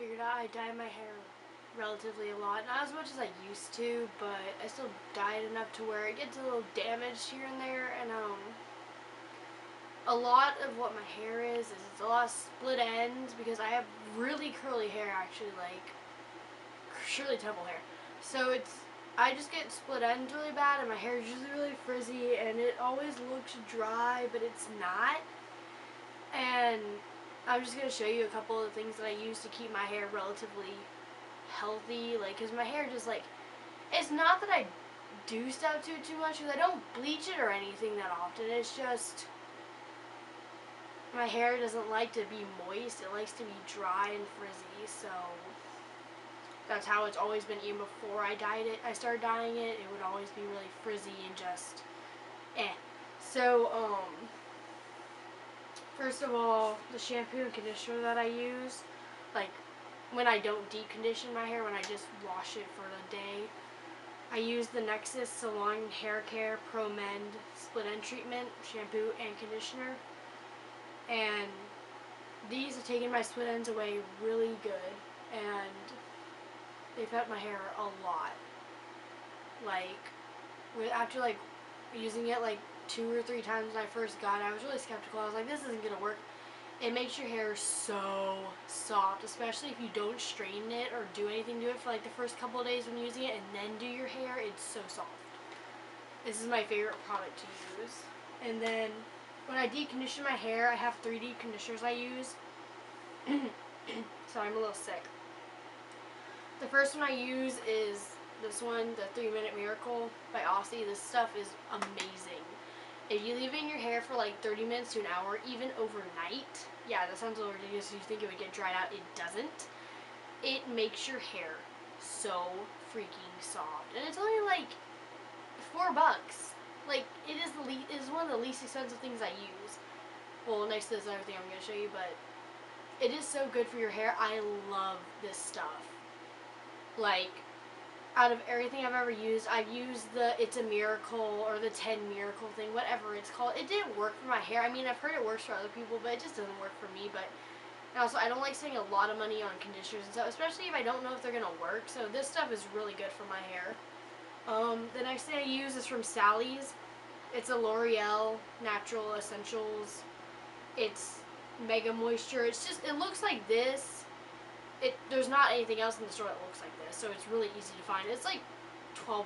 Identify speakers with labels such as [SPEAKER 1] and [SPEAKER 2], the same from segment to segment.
[SPEAKER 1] figured out I dye my hair relatively a lot. Not as much as I used to, but I still dye it enough to where it gets a little damaged here and there. And a lot of what my hair is it's a lot of split ends because I have really curly hair, actually, like Shirley Temple hair. So I just get split ends really bad, and my hair is usually really frizzy, and it always looks dry, but it's not. And I'm just going to show you a couple of things that I use to keep my hair relatively healthy, like, because my hair just, like, it's not that I do stuff to it too much, because I don't bleach it or anything that often. It's just my hair doesn't like to be moist. It likes to be dry and frizzy, so that's how it's always been. Even before I started dyeing it, it would always be really frizzy and just So, first of all, the shampoo and conditioner that I use, like, when I don't deep condition my hair, when I just wash it for the day, I use the Nexxus Salon Hair Care ProMend Split End Treatment, shampoo and conditioner. And these have taken my split ends away really good, and they've helped my hair a lot. Like, after, like, using it, like, 2 or 3 times when I first got it, I was really skeptical. I was like, this isn't going to work. It makes your hair so soft, especially if you don't straighten it or do anything to it for, like, the first couple of days when using it, and then do your hair. It's so soft. This is my favorite product to use. And then when I deep condition my hair, I have 3 deep conditioners I use. Sorry, I'm a little sick. The first one I use is this one, the 3-Minute Miracle by Aussie. This stuff is amazing. If you leave it in your hair for like 30 minutes to an hour, even overnight, yeah, that sounds a little ridiculous. You think it would get dried out. It doesn't. It makes your hair so freaking soft. And it's only like $4. Like, it is one of the least expensive things I use. Well, next to this other thing I'm going to show you, but it is so good for your hair. I love this stuff. Like, out of everything I've ever used, I've used the It's a Miracle or the 10 Miracle thing, whatever it's called. It didn't work for my hair. I mean, I've heard it works for other people, but it just doesn't work for me. But and also, I don't like spending a lot of money on conditioners and stuff, especially if I don't know if they're going to work. So this stuff is really good for my hair. The next thing I use is from Sally's. It's a L'Oreal Natural Essentials. It's Mega Moisture. It looks like this. There's not anything else in the store that looks like this, so it's really easy to find. It's like $12,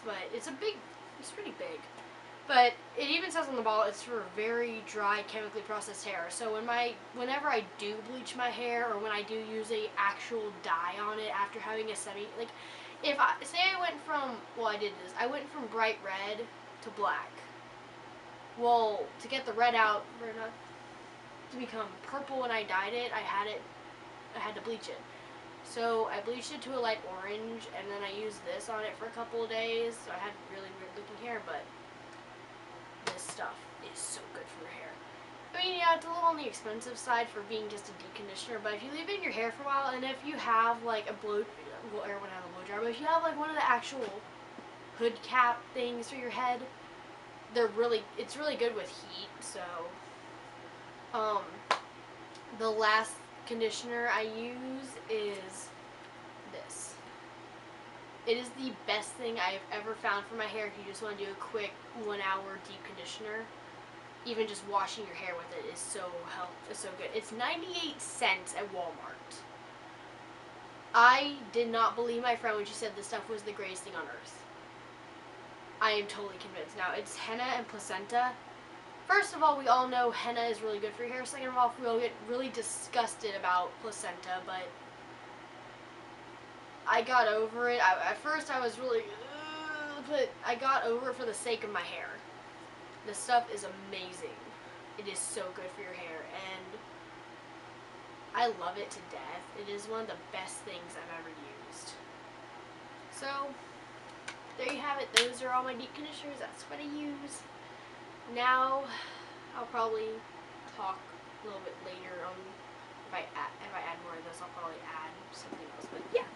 [SPEAKER 1] but it's pretty big. But it even says on the bottle it's for very dry, chemically processed hair. So whenever I do bleach my hair, or when I do use a actual dye on it after having a like, if I went from, I went from bright red to black. Well, to get the red out, to become purple when I dyed it, I had to bleach it. So I bleached it to a light orange, and then I used this on it for a couple of days. So I had really weird looking hair, but this stuff is so good for your hair. I mean, yeah, it's a little on the expensive side for being just a deep conditioner, but if you leave it in your hair for a while, and if you have like a blow dryer, but if you have like one of the actual hood cap things for your head, it's really good with heat. So the last conditioner I use is this. It is the best thing I've ever found for my hair if you just want to do a quick 1-hour deep conditioner. Even just washing your hair with it is so good. It's 98 cents at Walmart. I did not believe my friend when she said this stuff was the greatest thing on earth. I am totally convinced. Now, it's henna and placenta. First of all, we all know henna is really good for your hair. Second of all, we all get really disgusted about placenta, but I got over it. At first, I was really, but I got over it for the sake of my hair. This stuff is amazing. It is so good for your hair, and I love it to death. It is one of the best things I've ever used. So, there you have it. Those are all my deep conditioners. That's what I use. Now, I'll probably talk a little bit later on if I add more of this. I'll probably add something else. But yeah.